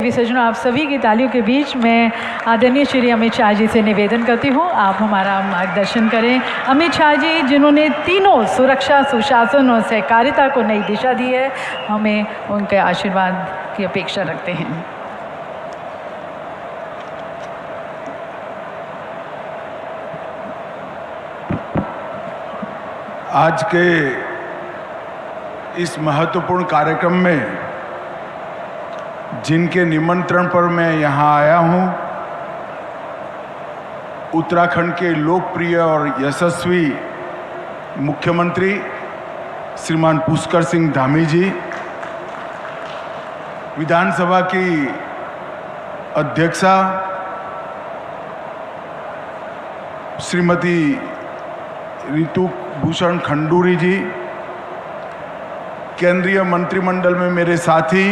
प्रिय सज्जनों, आप सभी की तालियों के बीच में आदरणीय श्री अमित शाह जी से निवेदन करती हूँ, आप हमारा मार्गदर्शन करें। अमित शाह जी जिन्होंने तीनों सुरक्षा, सुशासन और सहकारिता को नई दिशा दी है, हमें उनके आशीर्वाद की अपेक्षा रखते हैं। आज के इस महत्वपूर्ण कार्यक्रम में जिनके निमंत्रण पर मैं यहाँ आया हूँ, उत्तराखंड के लोकप्रिय और यशस्वी मुख्यमंत्री श्रीमान पुष्कर सिंह धामी जी, विधानसभा की अध्यक्षा श्रीमती ऋतु भूषण खंडूरी जी, केंद्रीय मंत्रिमंडल में मेरे साथी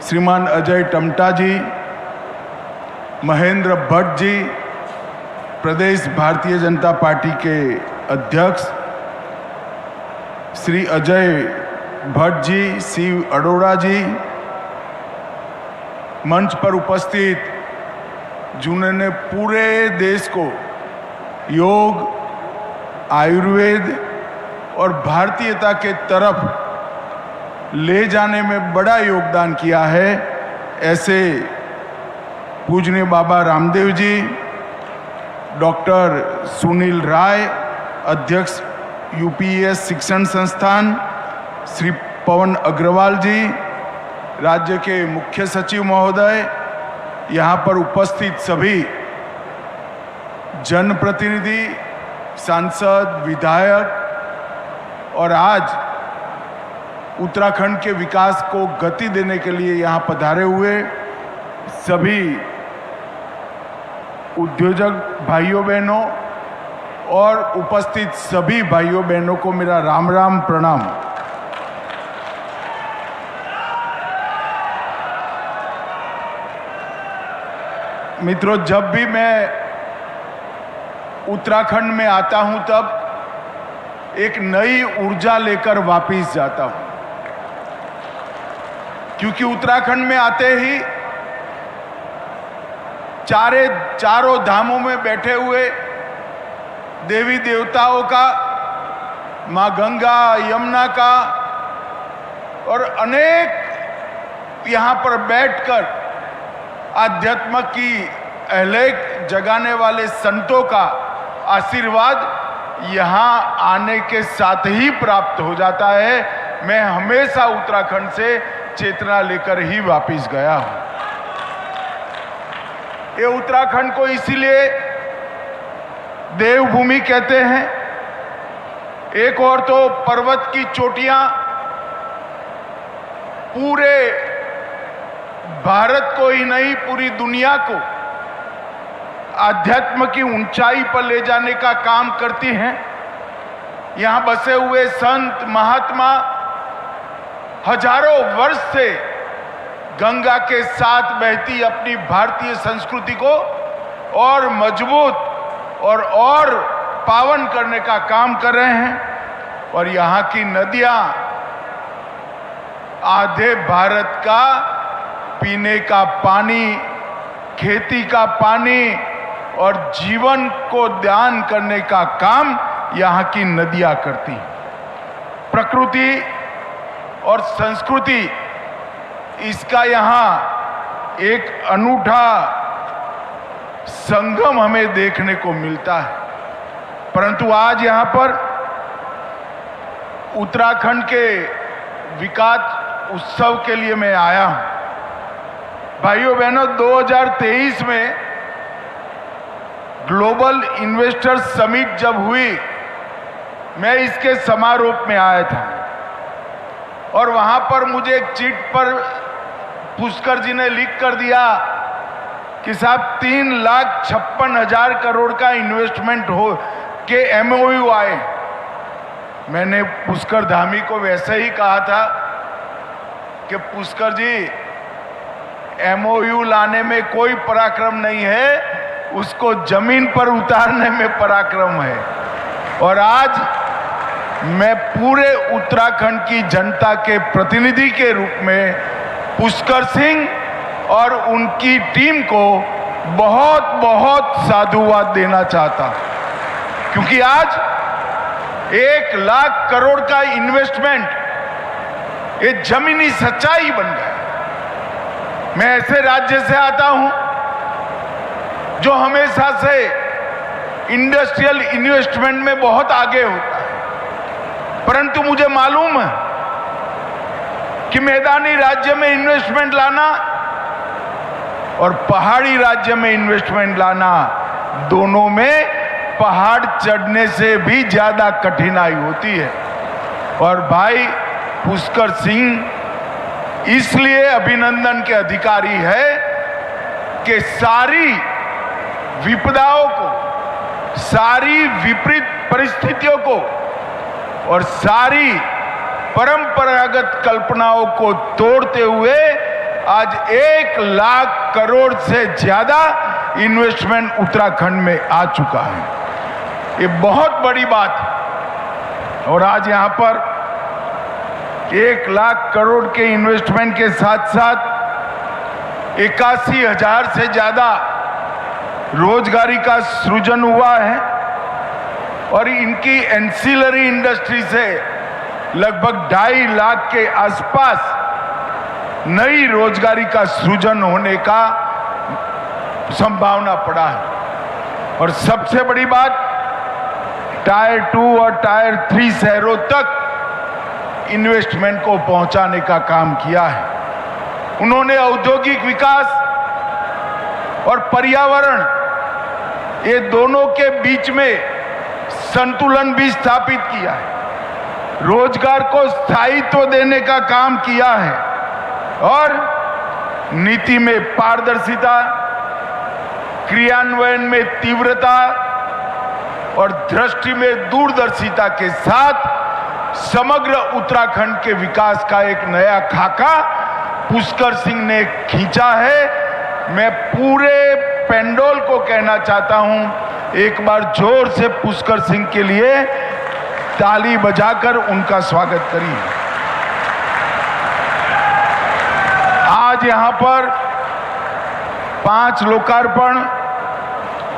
श्रीमान अजय टमटा जी, महेंद्र भट्ट जी, प्रदेश भारतीय जनता पार्टी के अध्यक्ष श्री अजय भट्ट जी, शिव अरोड़ा जी, मंच पर उपस्थित जिन्होंने पूरे देश को योग, आयुर्वेद और भारतीयता के तरफ ले जाने में बड़ा योगदान किया है, ऐसे पूजनीय बाबा रामदेव जी, डॉक्टर सुनील राय, अध्यक्ष यूपीएस शिक्षण संस्थान, श्री पवन अग्रवाल जी, राज्य के मुख्य सचिव महोदय, यहाँ पर उपस्थित सभी जनप्रतिनिधि, सांसद, विधायक और आज उत्तराखंड के विकास को गति देने के लिए यहाँ पधारे हुए सभी उद्योजक भाइयों बहनों और उपस्थित सभी भाइयों बहनों को मेरा राम राम प्रणाम। मित्रों, जब भी मैं उत्तराखंड में आता हूं तब एक नई ऊर्जा लेकर वापस जाता हूं, क्योंकि उत्तराखंड में आते ही चारों धामों में बैठे हुए देवी देवताओं का, मां गंगा, यमुना का और अनेक यहां पर बैठकर आध्यात्म की अहलेक जगाने वाले संतों का आशीर्वाद यहाँ आने के साथ ही प्राप्त हो जाता है। मैं हमेशा उत्तराखंड से चेतना लेकर ही वापस गया हूँ। ये उत्तराखंड को इसीलिए देवभूमि कहते हैं। एक और तो पर्वत की चोटियां पूरे भारत को ही नहीं, पूरी दुनिया को आध्यात्म की ऊंचाई पर ले जाने का काम करती हैं। यहां बसे हुए संत महात्मा हजारों वर्ष से गंगा के साथ बहती अपनी भारतीय संस्कृति को और मजबूत और पावन करने का काम कर रहे हैं। और यहाँ की नदियां आधे भारत का पीने का पानी, खेती का पानी और जीवन को दान करने का काम यहाँ की नदियां करती हैं। प्रकृति और संस्कृति, इसका यहाँ एक अनूठा संगम हमें देखने को मिलता है। परंतु आज यहाँ पर उत्तराखंड के विकास उत्सव के लिए मैं आया हूं। भाइयों बहनों, 2023 में ग्लोबल इन्वेस्टर्स समिट जब हुई, मैं इसके समारोह में आया था और वहां पर मुझे एक चिट पर पुष्कर जी ने लिख कर दिया कि साहब 3,56,000 करोड़ का इन्वेस्टमेंट हो के एमओयू आए। मैंने पुष्कर धामी को वैसे ही कहा था कि पुष्कर जी, एमओयू लाने में कोई पराक्रम नहीं है, उसको जमीन पर उतारने में पराक्रम है। और आज मैं पूरे उत्तराखंड की जनता के प्रतिनिधि के रूप में पुष्कर सिंह और उनकी टीम को बहुत बहुत साधुवाद देना चाहता हूं, क्योंकि आज 1 लाख करोड़ का इन्वेस्टमेंट ये जमीनी सच्चाई बन गया। मैं ऐसे राज्य से आता हूं जो हमेशा से इंडस्ट्रियल इन्वेस्टमेंट में बहुत आगे होता है, परंतु मुझे मालूम है कि मैदानी राज्य में इन्वेस्टमेंट लाना और पहाड़ी राज्य में इन्वेस्टमेंट लाना, दोनों में पहाड़ चढ़ने से भी ज्यादा कठिनाई होती है। और भाई पुष्कर सिंह इसलिए अभिनंदन के अधिकारी है कि सारी विपदाओं को, सारी विपरीत परिस्थितियों को और सारी परंपरागत कल्पनाओं को तोड़ते हुए आज 1 लाख करोड़ से ज्यादा इन्वेस्टमेंट उत्तराखंड में आ चुका है। ये बहुत बड़ी बात है। और आज यहां पर 1 लाख करोड़ के इन्वेस्टमेंट के साथ साथ 81,000 से ज्यादा रोजगारी का सृजन हुआ है और इनकी एंसिलरी इंडस्ट्री से लगभग 2.5 लाख के आसपास नई रोजगारी का सृजन होने का संभावना पड़ा है। और सबसे बड़ी बात, टायर 2 और टायर 3 शहरों तक इन्वेस्टमेंट को पहुंचाने का काम किया है। उन्होंने औद्योगिक विकास और पर्यावरण, ये दोनों के बीच में संतुलन भी स्थापित किया है, रोजगार को स्थायित्व देने का काम किया है और नीति में पारदर्शिता, क्रियान्वयन में तीव्रता और दृष्टि में दूरदर्शिता के साथ समग्र उत्तराखंड के विकास का एक नया खाका पुष्कर सिंह ने खींचा है। मैं पूरे पेंडोल को कहना चाहता हूं, एक बार जोर से पुष्कर सिंह के लिए ताली बजाकर उनका स्वागत करिए। आज यहां पर 5 लोकार्पण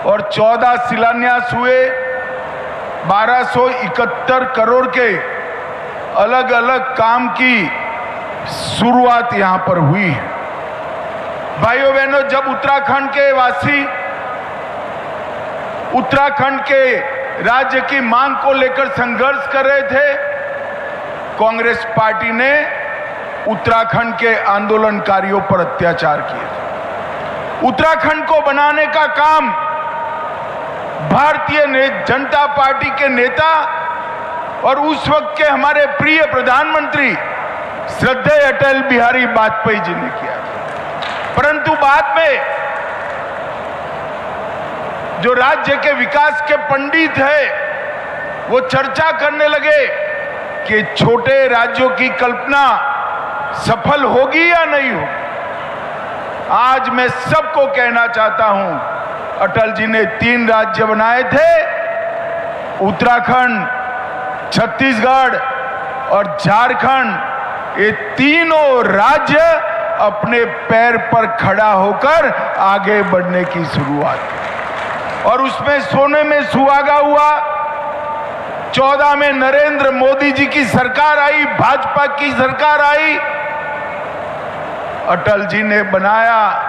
और 14 शिलान्यास हुए, 1271 करोड़ के अलग अलग काम की शुरुआत यहां पर हुई है। भाइयों बहनों, जब उत्तराखंड के वासी उत्तराखंड के राज्य की मांग को लेकर संघर्ष कर रहे थे, कांग्रेस पार्टी ने उत्तराखंड के आंदोलनकारियों पर अत्याचार किए थे। उत्तराखंड को बनाने का काम भारतीय जनता पार्टी के नेता और उस वक्त के हमारे प्रिय प्रधानमंत्री श्रद्धेय अटल बिहारी वाजपेयी जी ने किया, परंतु बाद में जो राज्य के विकास के पंडित है वो चर्चा करने लगे कि छोटे राज्यों की कल्पना सफल होगी या नहीं होगी। आज मैं सबको कहना चाहता हूं, अटल जी ने 3 राज्य बनाए थे, उत्तराखंड, छत्तीसगढ़ और झारखंड। ये तीनों राज्य अपने पैर पर खड़ा होकर आगे बढ़ने की शुरुआत और उसमें सोने में सुहागा हुआ। 14 में नरेंद्र मोदी जी की सरकार आई, भाजपा की सरकार आई, अटल जी ने बनाया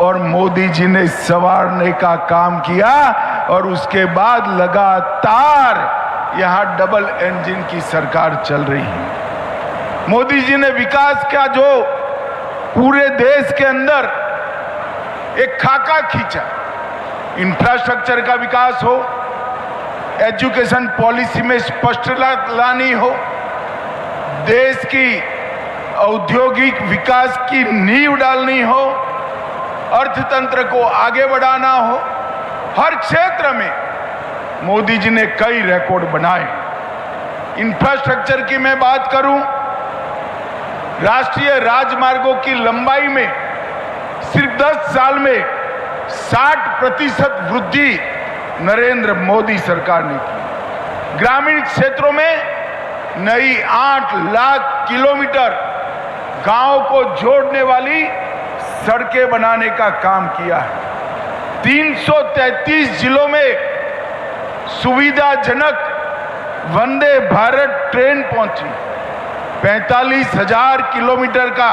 और मोदी जी ने संवारने का काम किया और उसके बाद लगातार यहां डबल इंजन की सरकार चल रही है। मोदी जी ने विकास का जो पूरे देश के अंदर एक खाका खींचा, इंफ्रास्ट्रक्चर का विकास हो, एजुकेशन पॉलिसी में स्पष्टता लानी हो, देश की औद्योगिक विकास की नींव डालनी हो, अर्थतंत्र को आगे बढ़ाना हो, हर क्षेत्र में मोदी जी ने कई रिकॉर्ड बनाए। इंफ्रास्ट्रक्चर की मैं बात करूं, राष्ट्रीय राजमार्गों की लंबाई में सिर्फ 10 साल में 60% वृद्धि नरेंद्र मोदी सरकार ने की। ग्रामीण क्षेत्रों में नई 8 लाख किलोमीटर गांव को जोड़ने वाली सड़कें बनाने का काम किया है। 333 जिलों में सुविधाजनक वंदे भारत ट्रेन पहुंची। 45,000 किलोमीटर का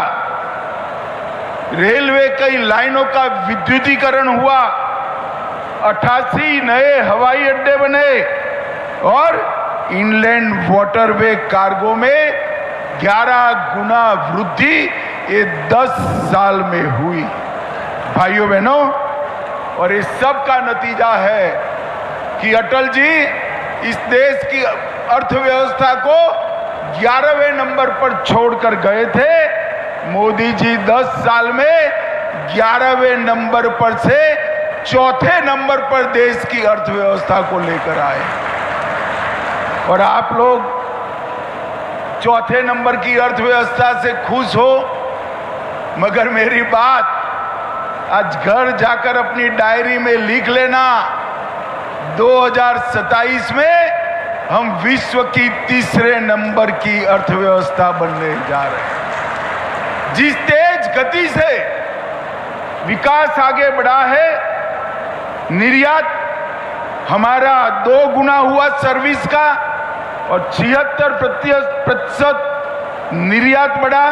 रेलवे कई लाइनों का विद्युतीकरण हुआ। 88 नए हवाई अड्डे बने और इनलैंड वाटरवे कार्गो में 11 गुना वृद्धि ये 10 साल में हुई। भाइयों बहनों, और इस सब का नतीजा है कि अटल जी इस देश की अर्थव्यवस्था को 11वें नंबर पर छोड़कर गए थे। मोदी जी 10 साल में 11वें नंबर पर से चौथे नंबर पर देश की अर्थव्यवस्था को लेकर आए। और आप लोग चौथे नंबर की अर्थव्यवस्था से खुश हो, मगर मेरी बात आज घर जाकर अपनी डायरी में लिख लेना, 2027 में हम विश्व की तीसरे नंबर की अर्थव्यवस्था बनने जा रहे हैं। जिस तेज गति से विकास आगे बढ़ा है, निर्यात हमारा 2 गुना हुआ सर्विस का और 76% निर्यात बढ़ा।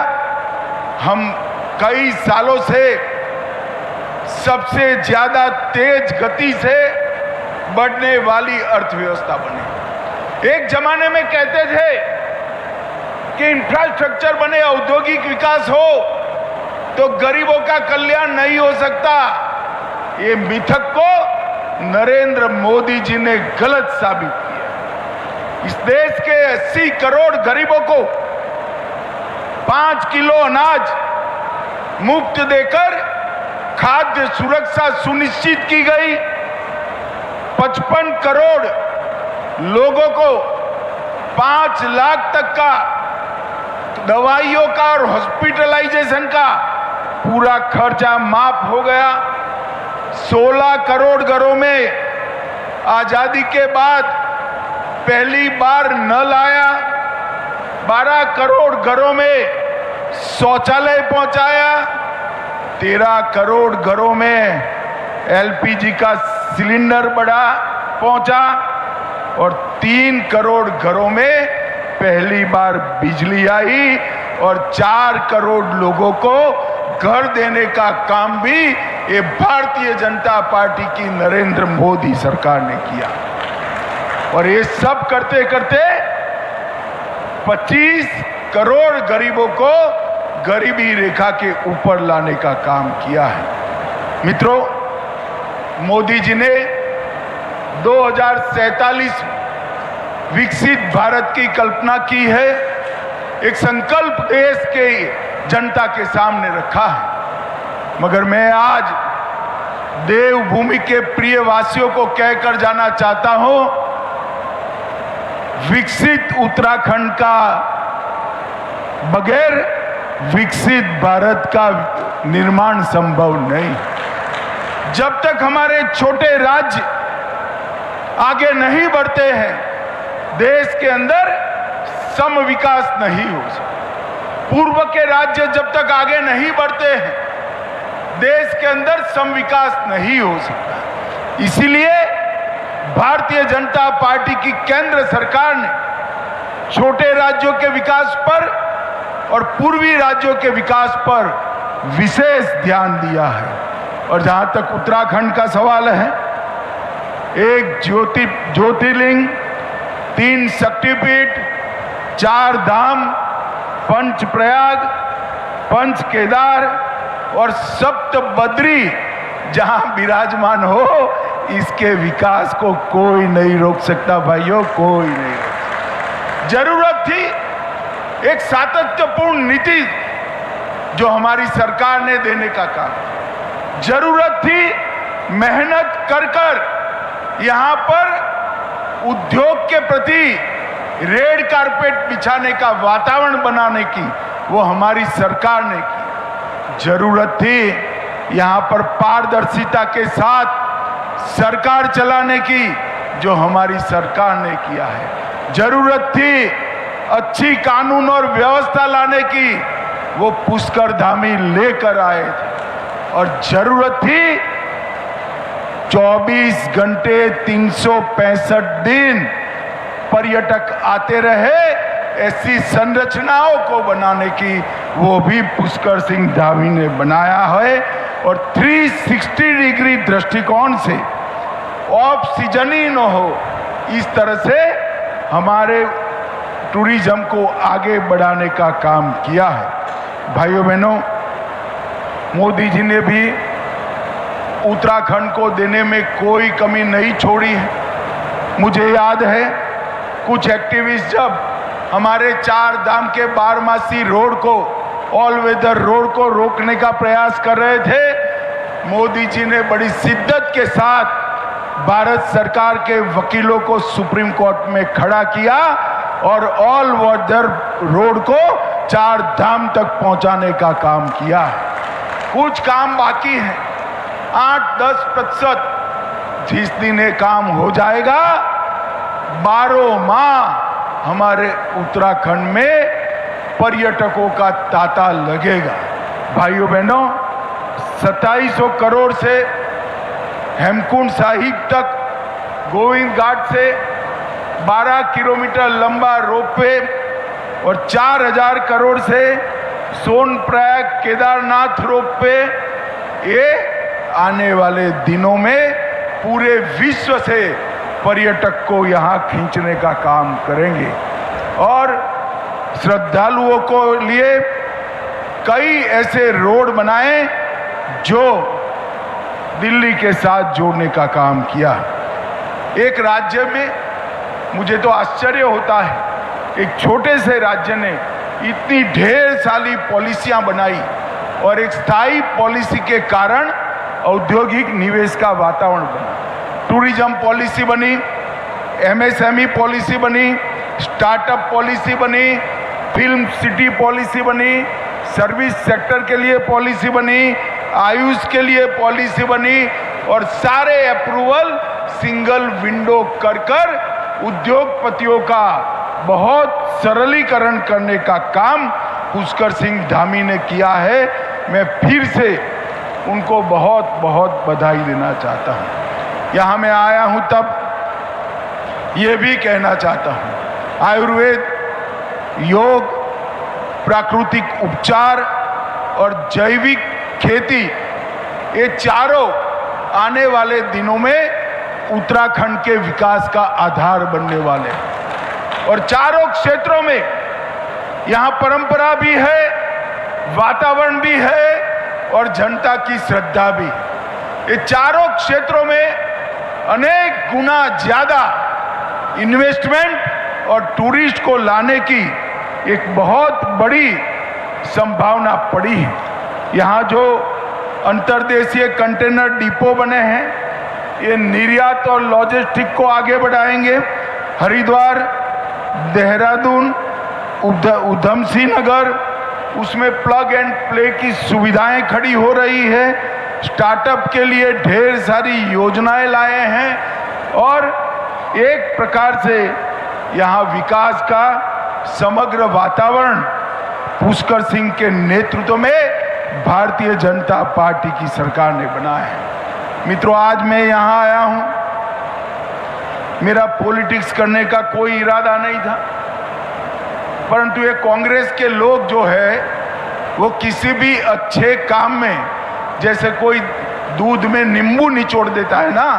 हम कई सालों से सबसे ज्यादा तेज गति से बढ़ने वाली अर्थव्यवस्था बने। एक जमाने में कहते थे कि इंफ्रास्ट्रक्चर बने, औद्योगिक विकास हो तो गरीबों का कल्याण नहीं हो सकता। ये मिथक को नरेंद्र मोदी जी ने गलत साबित किया। इस देश के 80 करोड़ गरीबों को 5 किलो अनाज मुफ्त देकर खाद्य सुरक्षा सुनिश्चित की गई। 55 करोड़ लोगों को 5 लाख तक का दवाइयों का और हॉस्पिटलाइजेशन का पूरा खर्चा माफ हो गया। 16 करोड़ घरों में आजादी के बाद पहली बार नल आया। 12 करोड़ घरों में शौचालय पहुंचाया। 13 करोड़ घरों में एलपीजी का सिलेंडर पहुंचा और 3 करोड़ घरों में पहली बार बिजली आई और 4 करोड़ लोगों को घर देने का काम भी ये भारतीय जनता पार्टी की नरेंद्र मोदी सरकार ने किया। और ये सब करते करते 25 करोड़ गरीबों को गरीबी रेखा के ऊपर लाने का काम किया है। मित्रों, मोदी जी ने 2047 विकसित भारत की कल्पना की है। एक संकल्प देश के जनता के सामने रखा है। मगर मैं आज देवभूमि के प्रिय वासियों को कहकर जाना चाहता हूं, विकसित उत्तराखंड का बगैर विकसित भारत का निर्माण संभव नहीं। जब तक हमारे छोटे राज्य आगे नहीं बढ़ते हैं, देश के अंदर सम विकास नहीं हो सकता। पूर्व के राज्य जब तक आगे नहीं बढ़ते हैं, देश के अंदर सम विकास नहीं हो सकता। इसीलिए भारतीय जनता पार्टी की केंद्र सरकार ने छोटे राज्यों के विकास पर और पूर्वी राज्यों के विकास पर विशेष ध्यान दिया है। और जहां तक उत्तराखंड का सवाल है, एक ज्योतिर्लिंग, 3 शक्तिपीठ, 4 धाम, पंच प्रयाग, पंच केदार और सप्त बद्री जहां विराजमान हो, इसके विकास को कोई नहीं रोक सकता। भाइयों, कोई नहीं रोक सकता। जरूरत थी एक सातत्यपूर्ण नीति जो हमारी सरकार ने देने का काम। जरूरत थी मेहनत कर कर यहां पर उद्योग के प्रति रेड कारपेट बिछाने का वातावरण बनाने की, वो हमारी सरकार ने की। जरूरत थी यहां पर पारदर्शिता के साथ सरकार चलाने की, जो हमारी सरकार ने किया है। जरूरत थी अच्छी कानून और व्यवस्था लाने की, वो पुष्कर धामी लेकर आए थे। और जरूरत थी 24 घंटे 365 दिन पर्यटक आते रहे ऐसी संरचनाओं को बनाने की, वो भी पुष्कर सिंह धामी ने बनाया है। और 360 डिग्री दृष्टिकोण से ऑफ सीजन ही न हो, इस तरह से हमारे टूरिज्म को आगे बढ़ाने का काम किया है। भाइयों बहनों, मोदी जी ने भी उत्तराखंड को देने में कोई कमी नहीं छोड़ी है। मुझे याद है कुछ एक्टिविस्ट जब हमारे 4 धाम के बारमासी रोड को, ऑल वेदर रोड को रोकने का प्रयास कर रहे थे, मोदी जी ने बड़ी शिद्दत के साथ भारत सरकार के वकीलों को सुप्रीम कोर्ट में खड़ा किया और ऑल वेदर रोड को 4 धाम तक पहुंचाने का काम किया है। कुछ काम बाकी है, 8-10% जिस दिन ये काम हो जाएगा, 12 माह हमारे उत्तराखंड में पर्यटकों का तांता लगेगा। भाइयों बहनों, 2700 करोड़ से हेमकुंड साहिब तक, गोविंद घाट से 12 किलोमीटर लंबा रोपवे और 4000 करोड़ से सोनप्रयाग केदारनाथ रोपवे, ये आने वाले दिनों में पूरे विश्व से पर्यटक को यहाँ खींचने का काम करेंगे। और श्रद्धालुओं को लिए कई ऐसे रोड बनाए जो दिल्ली के साथ जोड़ने का काम किया। एक राज्य में मुझे तो आश्चर्य होता है, एक छोटे से राज्य ने इतनी ढेर सारी पॉलिसियां बनाई और एक स्थायी पॉलिसी के कारण औद्योगिक निवेश का वातावरण बना। टूरिज्म पॉलिसी बनी, एमएसएमई पॉलिसी बनी, स्टार्टअप पॉलिसी बनी, फिल्म सिटी पॉलिसी बनी, सर्विस सेक्टर के लिए पॉलिसी बनी, आयुष के लिए पॉलिसी बनी और सारे अप्रूवल सिंगल विंडो कर उद्योगपतियों का बहुत सरलीकरण करने का काम पुष्कर सिंह धामी ने किया है। मैं फिर से उनको बहुत बहुत बधाई देना चाहता हूँ। यहाँ मैं आया हूँ तब ये भी कहना चाहता हूँ, आयुर्वेद, योग, प्राकृतिक उपचार और जैविक खेती, ये चारों आने वाले दिनों में उत्तराखंड के विकास का आधार बनने वाले हैं। और चारों क्षेत्रों में यहाँ परंपरा भी है, वातावरण भी है और जनता की श्रद्धा भी। ये चारों क्षेत्रों में अनेक गुना ज्यादा इन्वेस्टमेंट और टूरिस्ट को लाने की एक बहुत बड़ी संभावना पड़ी है। यहाँ जो अंतर्देशीय कंटेनर डिपो बने हैं, ये निर्यात और लॉजिस्टिक को आगे बढ़ाएंगे। हरिद्वार, देहरादून, उधम सिंह नगर, उसमें प्लग एंड प्ले की सुविधाएं खड़ी हो रही है। स्टार्टअप के लिए ढेर सारी योजनाएं लाए हैं और एक प्रकार से यहाँ विकास का समग्र वातावरण पुष्कर सिंह के नेतृत्व में भारतीय जनता पार्टी की सरकार ने बनाया है। मित्रों, आज मैं यहाँ आया हूँ, मेरा पॉलिटिक्स करने का कोई इरादा नहीं था, परंतु ये कांग्रेस के लोग जो है वो किसी भी अच्छे काम में, जैसे कोई दूध में नींबू निचोड़ देता है ना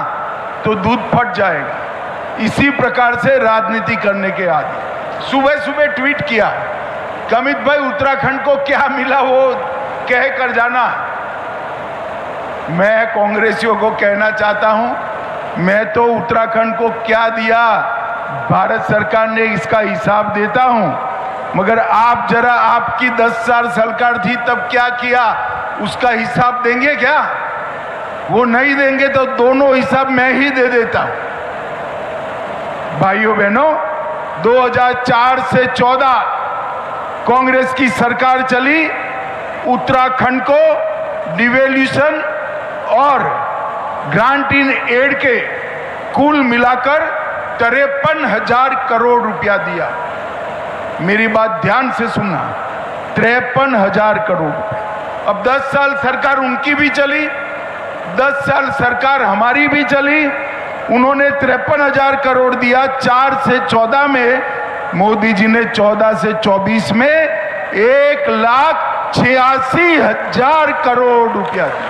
तो दूध फट जाएगा, इसी प्रकार से राजनीति करने के आदि। सुबह सुबह ट्वीट किया, कमित भाई उत्तराखंड को क्या मिला वो कह कर जाना। मैं कांग्रेसियों को कहना चाहता हूं, मैं तो उत्तराखंड को क्या दिया भारत सरकार ने इसका हिसाब देता हूं, मगर आप जरा, आपकी 10 साल सरकार थी तब क्या किया उसका हिसाब देंगे क्या? वो नहीं देंगे तो दोनों हिसाब मैं ही दे देता हूं। भाइयों बहनों, 2004 से 14 कांग्रेस की सरकार चली, उत्तराखंड को डिवेल्यूशन और ग्रांट इन एड के कुल मिलाकर 53,000 करोड़ रुपया दिया। मेरी बात ध्यान से सुनना, 53,000 करोड़ रुपए। अब 10 साल सरकार उनकी भी चली, 10 साल सरकार हमारी भी चली। उन्होंने 53,000 करोड़ दिया 4 से 14 में, मोदी जी ने 14 से 24 में 1,86,000 करोड़ रुपया दिया,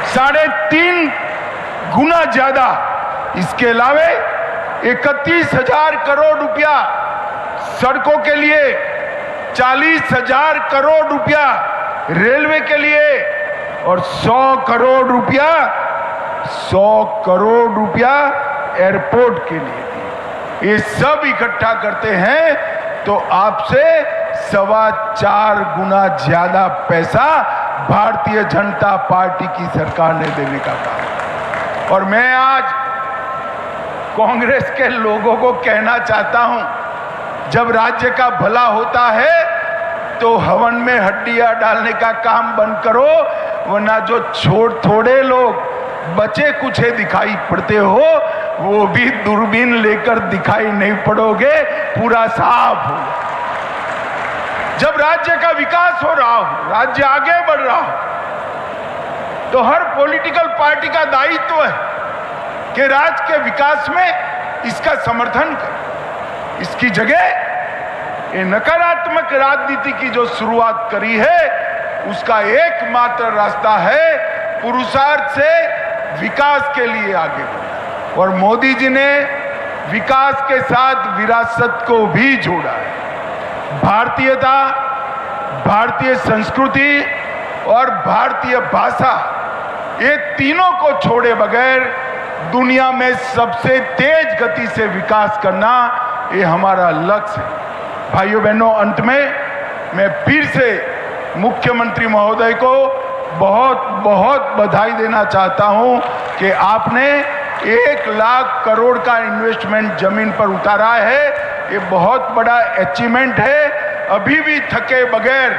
3.5 गुना ज्यादा। इसके अलावे 31,000 करोड़ रुपया सड़कों के लिए, 40,000 करोड़ रुपया रेलवे के लिए और 100 करोड़ रुपया एयरपोर्ट के लिए दिए। ये सब इकट्ठा करते हैं तो आपसे 4.25 गुना ज्यादा पैसा भारतीय जनता पार्टी की सरकार ने देने का काम। और मैं आज कांग्रेस के लोगों को कहना चाहता हूं, जब राज्य का भला होता है तो हवन में हड्डियां डालने का काम बंद करो, वरना जो थोड़े लोग बचे कुछे दिखाई पड़ते हो, वो भी दूरबीन लेकर दिखाई नहीं पड़ोगे, पूरा साफ हो। जब राज्य का विकास हो रहा हो, राज्य आगे बढ़ रहा हो, तो हर पॉलिटिकल पार्टी का दायित्व है कि राज्य के विकास में इसका समर्थन करे। इसकी जगह ये नकारात्मक राजनीति की जो शुरुआत करी है, उसका एकमात्र रास्ता है पुरुषार्थ से विकास के लिए आगे बढ़ना। और मोदी जी ने विकास के साथ विरासत को भी जोड़ा है। भारतीयता, भारतीय संस्कृति और भारतीय भाषा, ये तीनों को छोड़े बगैर दुनिया में सबसे तेज गति से विकास करना, ये हमारा लक्ष्य है। भाइयों बहनों, अंत में मैं फिर से मुख्यमंत्री महोदय को बहुत बहुत बधाई देना चाहता हूं कि आपने 1 लाख करोड़ का इन्वेस्टमेंट जमीन पर उतारा है। ये बहुत बड़ा अचीवमेंट है। अभी भी थके बगैर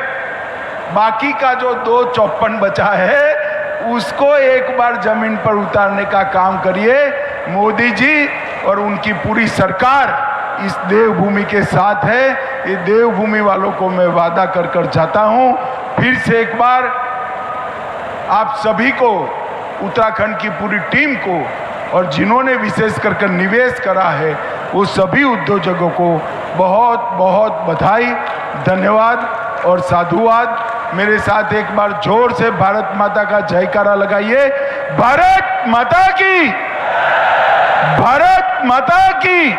बाकी का जो 254 बचा है, उसको एक बार जमीन पर उतारने का काम करिए। मोदी जी और उनकी पूरी सरकार इस देवभूमि के साथ है। ये देवभूमि वालों को मैं वादा कर जाता हूं, फिर से एक बार आप सभी को, उत्तराखंड की पूरी टीम को और जिन्होंने विशेष कर निवेश करा है, वो सभी उद्योजकों को बहुत बहुत बधाई, धन्यवाद और साधुवाद। मेरे साथ एक बार जोर से भारत माता का जयकारा लगाइए। भारत माता की, भारत माता की।